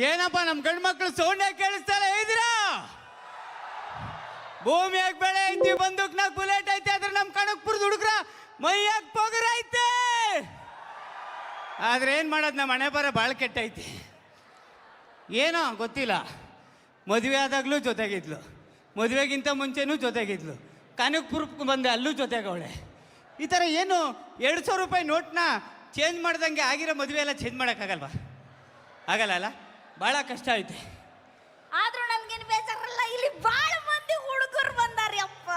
ಏನಪ್ಪ ನಮ್ಮ ಗಂಡು ಮಕ್ಕಳು ಸೌಂಡೇ ಕೇಳಿಸ್ತಾರ ಇದ್ದೀರಾ? ಭೂಮಿಯಾಗ ಬೆಳೆ ಐತಿ, ಬಂದೂಕ್ನಾಗ ಬುಲೆಟ್ ಐತಿ, ಆದ್ರೆ ನಮ್ಮ ಕನಕಪುರದ ಹುಡುಗ್ರ ಮೈಯಾಗ ಪೊಗರ ಐತೆ. ಆದ್ರೆ ಏನು ಮಾಡೋದು, ನಮ್ಮ ಹಣೆ ಬರ ಭಾಳ ಕೆಟ್ಟೈತಿ. ಏನೋ ಗೊತ್ತಿಲ್ಲ, ಮದುವೆ ಆದಾಗಲೂ ಜೊತೆಗಿದ್ಲು, ಮದುವೆಗಿಂತ ಮುಂಚೆನೂ ಜೊತೆಗಿದ್ಲು, ಕನಕಪುರಕ್ಕೆ ಬಂದೆ ಅಲ್ಲೂ ಜೊತೆಗವಳೆ. ಈ ಥರ ಏನು 2,000 ರೂಪಾಯಿ ನೋಟ್ನ ಚೇಂಜ್ ಮಾಡ್ದಂಗೆ ಆಗಿರೋ ಮದುವೆ ಎಲ್ಲ ಚೇಂಜ್ ಮಾಡೋಕ್ಕಾಗಲ್ವಾ? ಆಗಲ್ಲ ಅಲ್ಲ, ಭಾಳ ಕಷ್ಟ ಐತೆ. ಆದ್ರೂ ನನ್ಗೇನು ಬೇಜಾರಲ್ಲ, ಇಲ್ಲಿ ಭಾಳ ಮಂದಿ ಹುಡುಗರು ಬಂದಾರಿ ಅಪ್ಪ.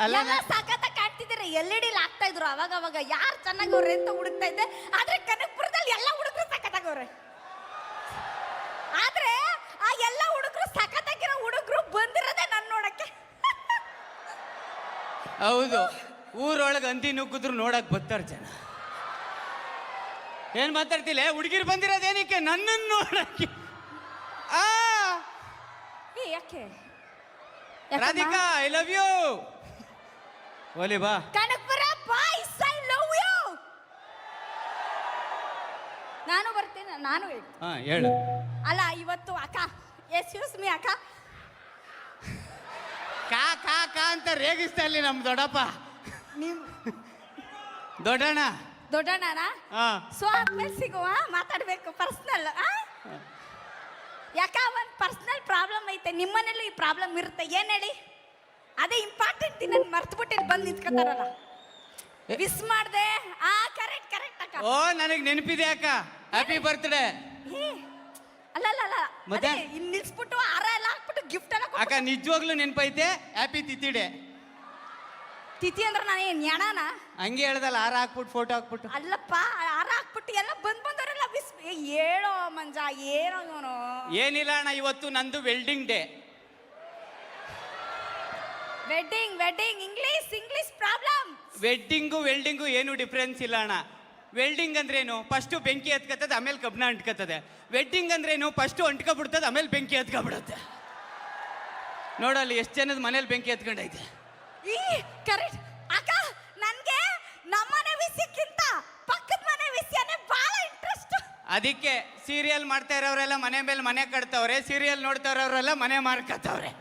ಅಲ್ಲ ಸಖತ್ತ ಕಾಡ್ತಿದ್ದಾರೆ, LED ಹಾಕ್ತಾ ಇದ್ರು ಅವಾಗ ಅವಾಗ. ಯಾರು ಚೆನ್ನಾಗವ್ರೆ ಅಂತ ಹುಡುಕ್ತಾ ಇದ್ದೆ, ಆದ್ರೆ ಕನಕಪುರದಲ್ಲಿ ಎಲ್ಲ ಹುಡುಗರು ಸಖತ್ತಾಗವ್ರೆ. ಆದ್ರೆ ಆ ಎಲ್ಲ ಹುಡುಗರು ಸಖತ್ತಾಗಿರೋ ಹುಡುಗರು ಬಂದಿರೋದೇ ನನ್ನ ನೋಡಕ್ಕೆ. ಹೌದು, ಊರೊಳಗೆ ಅಂದಿ ನುಗ್ಗಿದ್ರು ನೋಡಕ್ ಬರ್ತಾರ ಜನ. ಏನ್ ಮಾತಾಡ್ತಿಲ್ಲ, ಹುಡುಗಿರು ಬಂದಿರೋದೇನಕ್ಕೆ? ನನ್ನನ್ನು ನೋಡಕ್ಕೆ. ಯಾಕೆ ರಾಧಿಕಾ, ಐ ಲವ್ ಯು. ಓಲಿ ಬಾ. Kanakapura boys, I love you. ನಾನು ಬರ್ತೀನಿ, ನಾನು ಹೇಳು. ಅಲ್ಲ ಇವತ್ತು ಅಕ್ಕ, ಎಕ್ಸ್ಕ್ಯೂಸ್ ಮೀ ಅಕ್ಕ, ಕಾ ಕಾ ಕಾ ಅಂತ ರೇಗಿಸ್ತಾ ಇಲ್ಲಿ ನಮ್ಮ ದೊಡ್ಡಪ್ಪ. ನೀವು ದೊಡ್ಡಣ್ಣ ದೊಡ್ಡಣ್ಣನ. ಸೊ ಆದ್ಮೇಲೆ ಸಿಗುವ, ಮಾತಾಡ್ಬೇಕು ಪರ್ಸ್ನಲ್. ಯಾಕ ಒಂದು ಪರ್ಸ್ನಲ್ ಪ್ರಾಬ್ಲಮ್ ಐತೆ, ನಿಮ್ಮನೇಲಿ ಈ ಪ್ರಾಬ್ಲಮ್ ಇರುತ್ತೆ. ಏನ್ ಹೇಳಿ? ಅದೇ ಇಂಪಾರ್ಟೆಂಟ್, ನಾನು ಮರ್ತ್ಬಿಟ್ಟು ಬಂದು ನಿಂತ್ಕೊತಾರಲ್ಲ, ಮಿಸ್ ಮಾಡ್ದೆ. ಕರೆಕ್ಟ್ ಕರೆಕ್ಟ್ ಅಕ್ಕ. ಓ, ನನಗೆ ನೆನಪಿದೆ ಅಕ್ಕ, ಹ್ಯಾಪಿ ಬರ್ತ್ಡೇ. ಅಲ್ಲ ಅಲ್ಲ ಅಲ್ಲ, ಮತ್ತೆ ಇಲ್ಲಿ ನಿಲ್ಸ್ಬಿಟ್ಟು ಹಾರ ಎಲ್ಲ ಹಾಕ್ಬಿಟ್ಟು ಗಿಫ್ಟ್ ಎಲ್ಲ ಅಕ್ಕ, ನಿಜವಾಗ್ಲೂ ನೆನಪೈತೆ. ಹ್ಯಾಪಿ ತಿಥಿಡೆ. ತಿಥಿ ಅಂದ್ರೆ ನಾನು ಏನು ನ್ಯಾಣನ? ಹಂಗೆ ಹೇಳ್ದಲ್ಲ, ಹಾರ ಹಾಕ್ಬಿಟ್ಟು ಫೋಟೋ ಹಾಕ್ಬಿಟ್ಟು. ಅಲ್ಲಪ್ಪ, ಹಾರ ಹಾಕ್ಬಿಟ್ಟು ಎಲ್ಲ ಬಂದವರೆಲ್ಲ ಬಿಸ್. ಹೇಳೋ ಮಂಜ, ಏನೋ ಇವನು. ಏನಿಲ್ಲ ಅಣ್ಣ, ಇವತ್ತು ನಂದು welding day. Wedding wedding, English problem. Wedding welding ಏನು ಡಿಫ್ರೆನ್ಸ್ ಇಲ್ಲ ಅಣ್ಣ. ವೆಲ್ಡಿಂಗ್ ಅಂದ್ರೇನು, ಫಸ್ಟು ಬೆಂಕಿ ಹತ್ಕತ್ತದೆ, ಆಮೇಲೆ ಕಬ್ಬಣ ಅಂಟ್ಕತ್ತದೆ. ವೆಡ್ಡಿಂಗ್ ಅಂದ್ರೇನು, ಫಸ್ಟು ಅಂಟ್ಕೊಬಿಡ್ತದೆ, ಆಮೇಲೆ ಬೆಂಕಿ ಹತ್ಕೊಬಿಡುತ್ತೆ. ನೋಡಲ್ಲಿ ಎಷ್ಟು ಜನದ ಮನೇಲಿ ಬೆಂಕಿ ಹತ್ಕೊಂಡೈತೆ. ಕರೆಕ್ಟ್ ಅಕ್ಕ. ನನ್ಗೆ ನಮ್ಮನೆ ವಿಷಯಕ್ಕಿಂತ ಪಕ್ಕದ ಮನೆ ವಿಷಯನೇ ಬಹಳ ಇಂಟ್ರೆಸ್ಟ್. ಅದಕ್ಕೆ ಸೀರಿಯಲ್ ಮಾಡ್ತಾ ಇರೋರೆಲ್ಲ ಮನೆ ಮೇಲೆ ಮನೆ ಕಟ್ತವ್ರೆ, ಸೀರಿಯಲ್ ನೋಡ್ತಾ ಇರೋರೆಲ್ಲ ಮನೆ ಮಾರ್ಕತ್ತವ್ರೆ.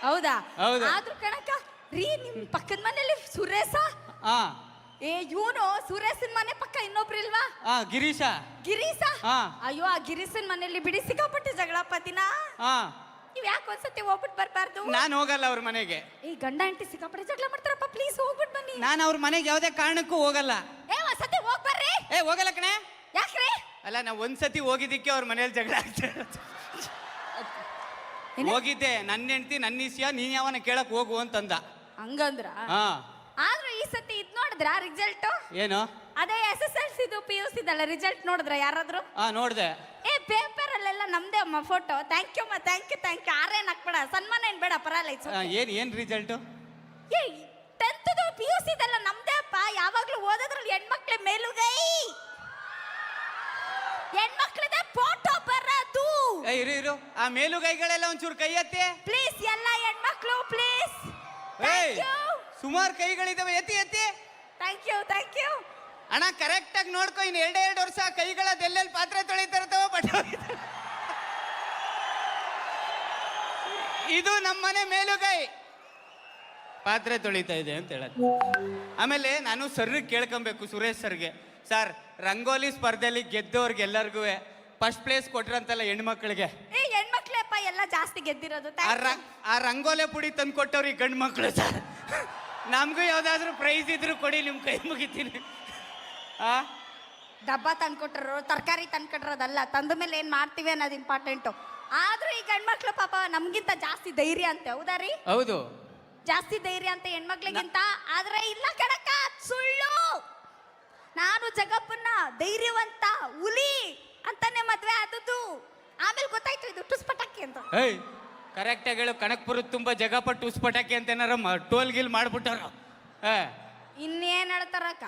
ಹೌದಾ? ಹೌದು. ಆದ್ರೂ ಕಣಕ್ಕ ರೀ, ನಿಮ್ ಪಕ್ಕದ ಮನೇಲಿ ಸುರೇಶ. ಇವನು ಸುರೇಶನ್ ಮನೆ ಪಕ್ಕ ಇನ್ನೊಬ್ರು ಇಲ್ವಾ? ಗಿರೀಶ. ಗಿರೀಶ? ಅಯ್ಯೋ, ಆ ಗಿರೀಶನ್ ಮನೇಲಿ ಬಿಡಿ ಸಿಕ್ಕಾಪಟ್ಟೆ ಜಗಳ ಪತಿನ. ನೀವ್ ಯಾಕೆ ಒಂದ್ಸತಿ ಹೋಗ್ಬಿಟ್ಟು ಬರ್ಬಾರ್ದು? ನಾನು ಹೋಗಲ್ಲ ಅವ್ರ ಮನೆಗೆ. ಈ ಗಂಡ ಹೆಂಡತಿ ಸಿಕ್ಕಾಪಟ್ಟೆ ಜಗಳ ಮಾಡ್ತಾರಪ್ಪ, ಪ್ಲೀಸ್ ಹೋಗ್ಬಿಟ್ಟು ಬನ್ನಿ. ನಾನು ಅವ್ರ ಮನೆಗೆ ಯಾವುದೇ ಕಾರಣಕ್ಕೂ ಹೋಗಲ್ಲ. ಒಂದ್ಸತಿ ಹೋಗ್ ಬರ್ರಿ. ಹೋಗಲ್ಲ ಕಣೆ. ಯಾಕ್ರಿ? ಅಲ್ಲ, ನಾವು ಒಂದ್ಸತಿ ಹೋಗಿದ್ದಕ್ಕೆ ಅವ್ರ ಮನೇಲಿ ಜಗಳ ಆಗ್ತಾರೆ. ಹೋಗಿದ್ದೆ, ನನ್ನ ಹೆಂಡತಿ ನನ್ನ ವಿಷಯ ನೀನ್ ಯಾವನ ಕೇಳಕ್ ಹೋಗು ಅಂತಂದ. ಹಂಗಂದ್ರ? ಆದ್ರೂ ಈ ಸತಿ ಇದ್ ನೋಡಿದ್ರ ರಿಸಲ್ಟ್? ಏನು? ಅದೇ SSLC PUC ದಲ್ಲ ರಿಸಲ್ಟ್ ನೋಡಿದ್ರ ಯಾರಾದ್ರೂ? ನೋಡ್ದೆ. ಪೇಪರ್ ಅಲ್ಲೆಲ್ಲ ನಮ್ದೇ ಅಮ್ಮ photo. Thank you thank you. ಆರೇನ್ ಹಾಕ್ಬೇಡ, ಸನ್ಮಾನ ಏನ್ ಬೇಡ, ಪರಲ್ಲ. ಏನ್ ರಿಸಲ್ಟ್? 10th PUC ದಲ್ಲ ನಮ್ದೇ ಅಪ್ಪ. ಯಾವಾಗ್ಲೂ ಓದೋದ್ರಲ್ಲಿ ಹೆಣ್ಮಕ್ಳೆ ಮೇಲುಗೈ, ಹೆಣ್ಮಕ್ಳದ ಫೋಟೋ ಬರೋದು. ಇರು, ಆ ಮೇಲುಗೈಗಳೆಲ್ಲ ಒಂಚೂರು ಕೈ ಎತ್ತಿ ಪ್ಲೀಸ್. ಎಲ್ಲ ಹೆಣ್ಮಕ್ಳು ಪ್ಲೀಸ್. ಸುಮಾರು ಕೈಗಳಿದಾವೆ, ಎತ್ತಿ ಎತ್ತಿ. ಥ್ಯಾಂಕ್ ಯು ಅಣ್ಣ, ಕರೆಕ್ಟ್ ಆಗಿ ನೋಡ್ಕೊ. ಇನ್ನು 2 ವರ್ಷ ಕೈಗಳದ್ದು ಎಲ್ಲೆಲ್ಲಿ ಪಾತ್ರೆ ತೊಳಿತಾರತವ ಬಟ್ ಇದು ನಮ್ಮನೆ ಮೇಲುಗೈ ಪಾತ್ರೆ ತೊಳಿತಾ ಇದೆ ಅಂತ ಹೇಳಕ್. ಆಮೇಲೆ ನಾನು ಸರ್ರಿಗೆ ಕೇಳ್ಕೊಬೇಕು, ಸುರೇಶ್ ಸರ್ಗೆ. ಸರ್, ರಂಗೋಲಿ ಸ್ಪರ್ಧೆಯಲ್ಲಿ ಗೆದ್ದವ್ರಿಗೆಲ್ಲರಿಗೂ ಫಸ್ಟ್ ಪ್ಲೇಸ್ ಕೊಟ್ರಂತಲ್ಲ ಹೆಣ್ಮಕ್ಳಿಗೆ. ಹೆಣ್ಮಕ್ಳಪ್ಪ ಎಲ್ಲ ಜಾಸ್ತಿ ಗೆದ್ದಿರೋದು. ಆ ರಂಗೋಲೆ ಪುಡಿ ತಂದು ಕೊಟ್ಟವ್ರಿಗೆ ಗಂಡು ಮಕ್ಳು. ಸರ್, ನಮಗೂ ಯಾವ್ದಾದ್ರು ಪ್ರೈಸ್ ಇದ್ರು ಕೊಡಿ, ನಿಮ್ ಕೈ ಮುಗಿತೀನಿ. ಡಬ್ಬ ತಂದ್ಕೊಟ್ರು, ತರಕಾರಿ ತಂದ್ಕೊಟ್ರದಲ್ಲ, ತಂದ ಮೇಲೆ ಏನ್ ಮಾಡ್ತೀವಿ ಅನ್ನೋದು ಇಂಪಾರ್ಟೆಂಟು. ಆದ್ರೂ ಈ ಗಂಡ್ಮಕ್ಳು ಪಾಪ ನಮ್ಗಿಂತ ಜಾಸ್ತಿ ಧೈರ್ಯ ಅಂತೆ. ಹೌದಾ ರೀ? ಹೌದು, ಜಾಸ್ತಿ ಧೈರ್ಯ ಅಂತ ಹೆಣ್ಮಕ್ಳಿಗಿಂತ. ಆದ್ರೆ ಇಲ್ಲ ಕಣಕ್ಕ, ಸುಳ್ಳು. ನಾನು ಜಗಪ್ಪನ್ನ ಧೈರ್ಯವಂತ ಹುಲಿ ಅಂತಾನೆ ಮದ್ವೆ ಆದದ್ದು. ಆಮೇಲೆ ಗೊತ್ತಾಯ್ತು ಇದು ಟುಸ್ ಪಟಾಕಿ ಅಂತ. ಕರೆಕ್ಟ್ ಆಗಿ ಹೇಳು. ಕನಕಪುರದ ತುಂಬಾ ಜಗಪ್ಪ ಟುಸ್ ಪಟಾಕಿ ಅಂತ ಏನಾರ ಟೋಲ್ ಗಿಲ್ ಮಾಡ್ಬಿಟ್ಟಾರ. ಇನ್ನೇನ್ ಹೇಳ್ತಾರಕ್ಕ,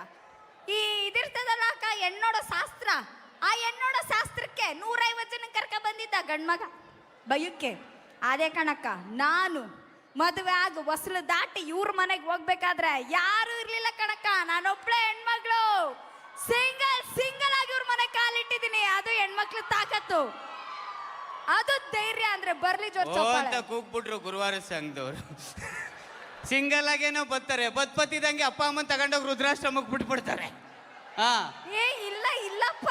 ಈ ಇದಿರ್ತದಲ್ಲ ಅಕ್ಕ, ಹೆಣ್ಣೋಡೋ ಶಾಸ್ತ್ರ. ಆ ಹೆಣ್ಣೋಡೋ ಶಾಸ್ತ್ರಕ್ಕೆ 150 ಜನ ಕರ್ಕ ಬಂದಿದ್ದ ಗಂಡ್ಮಗ ಬಯಕ್ಕೆ. ಅದೇ ಕಣಕ್ಕ, ನಾನು ಮದುವೆ ಆಗ ಹೊಸಲು ದಾಟಿ ಇವ್ರ ಮನೆಗೆ ಹೋಗ್ಬೇಕಾದ್ರೆ ಯಾರು ಇರ್ಲಿಲ್ಲ ಕಣಕ್ಕ, ನಾನೊಬ್ಳೆ ಹೆಣ್ಮಗಳು. ಸಿಂಗಲ್ ಆಗಿ ಇವ್ರ ಮನೆ ಕಾಲಿಟ್ಟಿದ್ದೀನಿ. ಅದು ಹೆಣ್ಮಕ್ಳು ತಾಕತ್ತು, ಅದು ಧೈರ್ಯ ಅಂದ್ರೆ ಬರ್ಲಿ ಜೋರ್ ಓ ಅಂತ ಕೂಗ್ಬಿಟ್ರು ಗುರುವಾರ ಸಂಘದವ್ರು. ಸಿಂಗಲ್ ಆಗೇನೋ ಬರ್ತಾರೆ, ಬತ್ಪತ್ತಿದಂಗೆ ಅಪ್ಪ ಅಮ್ಮನ್ ತಗೊಂಡೋಗಿ ರುದ್ರಾಶ್ರಮಕ್ಕೆ ಬಿಟ್ಬಿಡ್ತಾರೆ. ಹಾ ಏ ಇಲ್ಲಪ್ಪ,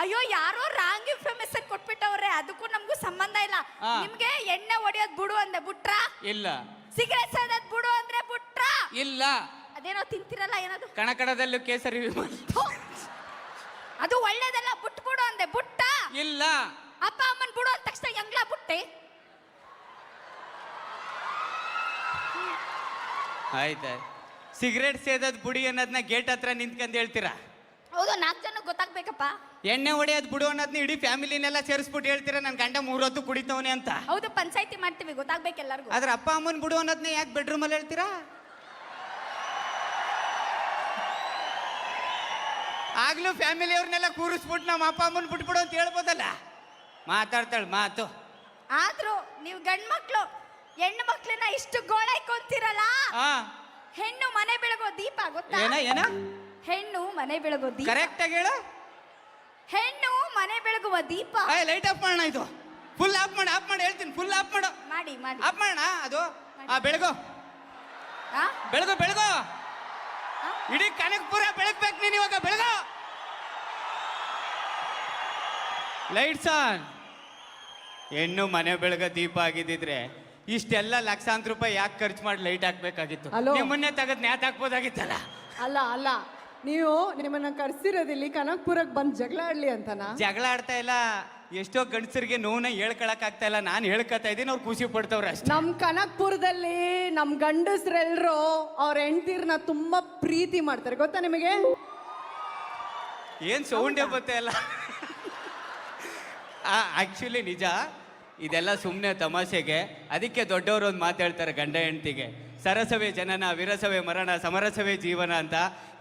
ಅಯ್ಯೋ ಯಾರೋ ರಾಂಗ್ ಇನ್ಫಾರ್ಮೇಶನ್ ಕೊಟ್ಬಿಟ್ಟವ್ರೆ, ಅದಕ್ಕೂ ನಮಗೂ ಸಂಬಂಧ ಇಲ್ಲ. ಹಾ. ನಿಮ್ಗೆ ಎಣ್ಣೆ ಹೊಡಿಯೋದ್ ಬಿಡು ಅಂದೆ ಬಿಟ್ರ, ಇಲ್ಲ ಸಿಗರೇಟ್ ಸೇದೋದ್ ಬಿಡು ಅಂದ್ರೆ ಬಿಟ್ರ, ಇಲ್ಲ ಅದೇನೋ ತಿಂತಿರಲ್ಲ ಏನದು ಕಣಕಣದಲ್ಲೂ ಕೇಸರಿ ವಿಮಾನ. ಅದು ಒಳ್ಳೇದಲ್ಲ ಬಿಟ್ಬಿಡು ಅಂದೆ ಬಿಟ್ಟ, ಇಲ್ಲ ಅಪ್ಪ ಅಮ್ಮನ್ ಬಿಡು ಅಂದ ತಕ್ಷಣ ಹೆಂಗ್ಲಾ ಬಿಟ್ಟೆ. ಆಯ್ತಾಯ್ತು. ಸಿಗರೇಟ್ ಸೇದದ್ ಬುಡಿ ಅನ್ನೋದನ್ನ ಗೇಟ್ ಹತ್ರ ನಿಂತ್ಕೊಂಡ್ ಹೇಳ್ತೀರಾ? ಹೌದು, 4 ಜನ ಗೊತ್ತಾಗ್ಬೇಕಪ್ಪ. ಎಣ್ಣೆ ಹೊಡೆಯೋದು ಬಿಡು ಅನ್ನೋದನ್ನ ಇಡೀ ಫ್ಯಾಮಿಲಿನೆಲ್ಲ ಸೇರಿಸ್ಬಿಟ್ಟು ಹೇಳ್ತೀರಾ ನನ್ನ ಗಂಡ 3 ಹೊತ್ತು ಕುಡಿತವನೆ ಅಂತ. ಹೌದು, ಪಂಚಾಯತಿ ಮಾಡ್ತೀವಿ, ಗೊತ್ತಾಗ್ಬೇಕು ಎಲ್ಲರಿಗೂ. ಆದ್ರೆ ಅಪ್ಪ ಅಮ್ಮನ್ ಬಿಡು ಅನ್ನೋದನ್ನ ಯಾಕೆ ಬೆಡ್ರೂಮ್ ಅಲ್ಲಿ ಹೇಳ್ತೀರಾ? ಆಗ್ಲೂ ಫ್ಯಾಮಿಲಿ ಅವ್ರನ್ನೆಲ್ಲ ಕೂರಿಸ್ಬಿಟ್ಟು ನಮ್ಮ ಅಪ್ಪ ಅಮ್ಮನ್ ಬಿಟ್ಬಿಡು ಅಂತ ಹೇಳ್ಬೋದಲ್ಲ. ಮಾತಾಡ್ತಾಳೆ ಮಾತು. ಆದ್ರೂ ನೀವು ಗಂಡ್ಮಕ್ಳು ಹೆಣ್ಣು ಮಕ್ಳನ್ನ ಇಷ್ಟು ಗೋಳೈಕೊಂತೀರಲ್ಲ. ಆ ಹೆಣ್ಣು ಮನೆ ಬೆಳಗೋ ದೀಪ ಗೊತ್ತಾ? ಏನ ಹೆಣ್ಣು ಮನೆ ಬೆಳಗೋ ದೀಪ. ಕರೆಕ್ಟ್ ಆಗಿ ಹೇಳು. ಹೆಣ್ಣು ಮನೆ ಬೆಳಗುವ ದೀಪ. ಲೈಟ್ ಆಫ್ ಮಾಡೋಣ, ಇದು ಫುಲ್ ಆಫ್ ಮಾಡಿ ಹೇಳ್ತೀನಿ. ಫುಲ್ ಆಫ್ ಮಾಡು, ಮಾಡಿ ಆಫ್ ಮಾಡೋಣ. ಅದು ಬೆಳಗು ಆ? ಬೆಳಗು ಬೆಳಗು, ಆ? ಇಡೀ ಕನಕಪುರ ಬೆಳಗ್ಬೇಕು ನೀನು ಇವಾಗ. ಬೆಳಗು, ಲೈಟ್ಸ್ ಆನ್. ಹೆಣ್ಣು ಮನೆ ಬೆಳಗ ದೀಪ ಆಗಿದ್ದಿದ್ರೆ ಇಷ್ಟೆಲ್ಲ ಲಕ್ಷಾಂತರ ರೂಪಾಯಿ ಯಾಕೆ ಖರ್ಚು ಮಾಡಿ ಲೈಟ್ ಹಾಕ್ಬೇಕಾಗಿತ್ತು? ಹಲೋ? ನಿಮ್ಮನ್ನೇ ತೆಗೆದು ನ್ಯಾತ್ ಹಾಕ್ಬೋದಾಗಿತ್ತಲ್ಲ. ಅಲ್ಲ ನೀವು ನಿಮ್ಮನ್ನ ಕರ್ಸಿರೋದಿಲ್ಲಿ ಕನಕ್ಪುರಕ್ಕೆ ಬಂದು ಜಗಳ ಆಡ್ಲಿ ಅಂತನಾ? ಜಗಳ ಆಡ್ತಾ ಇಲ್ಲ. ಎಷ್ಟೋ ಗಂಡಸರಿಗೆ ನೋವನ್ನ ಹೇಳ್ಕೊಳಕ್ ಆಗ್ತಾ ಇಲ್ಲ, ನಾನು ಹೇಳ್ಕೊತಾ ಇದ್ದೀನಿ, ಅವ್ರು ಖುಷಿ ಪಡ್ತವ್ರೆ ಅಷ್ಟೇ. ನಮ್ ಕನಕ್ಪುರದಲ್ಲಿ ನಮ್ ಗಂಡಸ್ರೆಲ್ರು ಅವ್ರ ಹೆಂಡ್ತೀರ್ನ ತುಂಬಾ ಪ್ರೀತಿ ಮಾಡ್ತಾರೆ, ಗೊತ್ತಾ ನಿಮಗೆ? ಏನ್ ಸೌಂಡೇ ಬತ್ತೆ ಅಲ್ಲ. ಆಕ್ಚುಲಿ ನಿಜ, ಇದೆಲ್ಲ ಸುಮ್ಮನೆ ತಮಾಷೆಗೆ. ಅದಕ್ಕೆ ದೊಡ್ಡವರು ಒಂದು ಮಾತಾಡ್ತಾರೆ ಗಂಡ ಹೆಂಡ್ತಿಗೆ, ಸರಸವೇ ಜನನ ವಿರಸವೇ ಮರಣ ಸಮರಸವೇ ಜೀವನ ಅಂತ.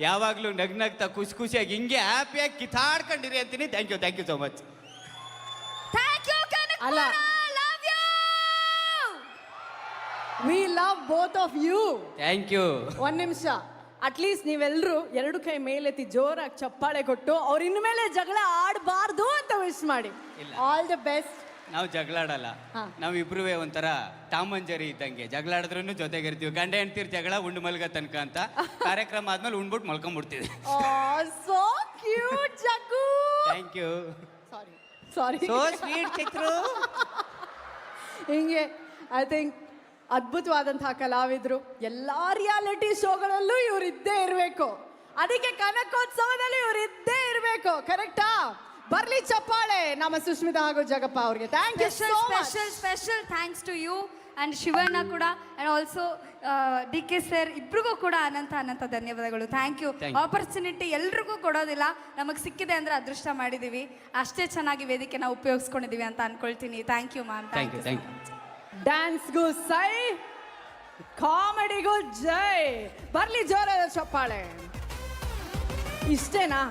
ಯಾವಾಗಲೂ ನಗ್ನಗ್ತಾ ಖುಷಿಯಾಗಿ ಹಿಂಗೆ ಹ್ಯಾಪಿಯಾಗಿ ಕಿತಾಡ್ಕೊಂಡಿರಿ ಅಂತೀನಿ. Thank you so much. Thank you, Kanakapura. ಅಲ್ಲ. Love you. We love both of you. Thank you. ಒಂದ್ ನಿಮಿಷ, ಅಟ್ಲೀಸ್ಟ್ ನೀವೆಲ್ಲರೂ 2 ಕೈ ಮೇಲೆತ್ತಿ ಜೋರಾಗಿ ಚಪ್ಪಾಳೆ ಕೊಟ್ಟು ಅವ್ರ ಇನ್ಮೇಲೆ ಜಗಳ ಆಡಬಾರ್ದು ಅಂತ ವಿಶ್ ಮಾಡಿ. ಇಲ್ಲ. All the best. ನಾವು ಜಗಳ ಆಡಲ್ಲ, ಹಾ. ನಾವಿಬ್ರು ಒಂಥರ ಟಾಮ್ ಅಂಡ್ ಜೆರಿ ಇದ್ದಂಗೆ. ಜಗಳ ಆಡಿದ್ರೂ ಜೊತೆಗಿರ್ತೀವಿ. ಗಂಡ ಹೆಂಡ್ತಿರ್ ಜಗಳ ಉಂಡು ಮಲ್ಗ ತನಕ ಅಂತ. ಕಾರ್ಯಕ್ರಮ ಆದ್ಮೇಲೆ ಉಂಡ್ಬಿಟ್ಟು ಮಲ್ಕೊಂಡ್ಬಿಡ್ತೀವಿ. So cute Jaggu. Thank you. Sorry so sweet Chitru. ಹಿಂಗೆ ಐ ಥಿಂಕ್ ಅದ್ಭುತವಾದಂತಹ ಕಲಾವಿದರು ಎಲ್ಲಾ ರಿಯಾಲಿಟಿ ಶೋಗಳಲ್ಲೂ ಇವ್ರಿದ್ದೇ ಇರಬೇಕು. ಅದಕ್ಕೆ ಕನಕೋತ್ಸವದಲ್ಲಿ ಇವ್ರಿದ್ದೇ ಇರಬೇಕು. ಕರೆಕ್ಟಾ? ಬರ್ಲಿ ಚಪ್ಪಾಳೆ ನಮ್ಮ ಸುಷ್ಮಿತಾ ಹಾಗೂ ಜಗಪ್ಪ ಅವ್ರಿಗೆ. Thank you so much. Special thanks to you and Shivanna ಕೂಡ ಅಂಡ್ ಆಲ್ಸೋ DK ಸರ್, ಇಬ್ರಿಗೂ ಕೂಡ ಅನಂತ ಧನ್ಯವಾದಗಳು. Thank you. Thank you. Opportunity ಎಲ್ರಿಗೂ ಕೊಡೋದಿಲ್ಲ, ನಮಗೆ ಸಿಕ್ಕಿದೆ ಅಂದ್ರೆ ಅದೃಷ್ಟ ಮಾಡಿದೀವಿ. ಅಷ್ಟೇ ಚೆನ್ನಾಗಿ ವೇದಿಕೆನ ಉಪಯೋಗಿಸ್ಕೊಂಡಿದೀವಿ ಅಂತ ಅನ್ಕೊಳ್ತೀನಿ. Thank you ma'am. Thank you. ಡ್ಯಾನ್ಸ್ಗೂ ಸೈ, ಕಾಮಿಡಿಗೂ ಜೈ. ಬರ್ಲಿ ಜೋರಾದ ಚಪ್ಪಾಳೆ. ಇಷ್ಟೇನಾ?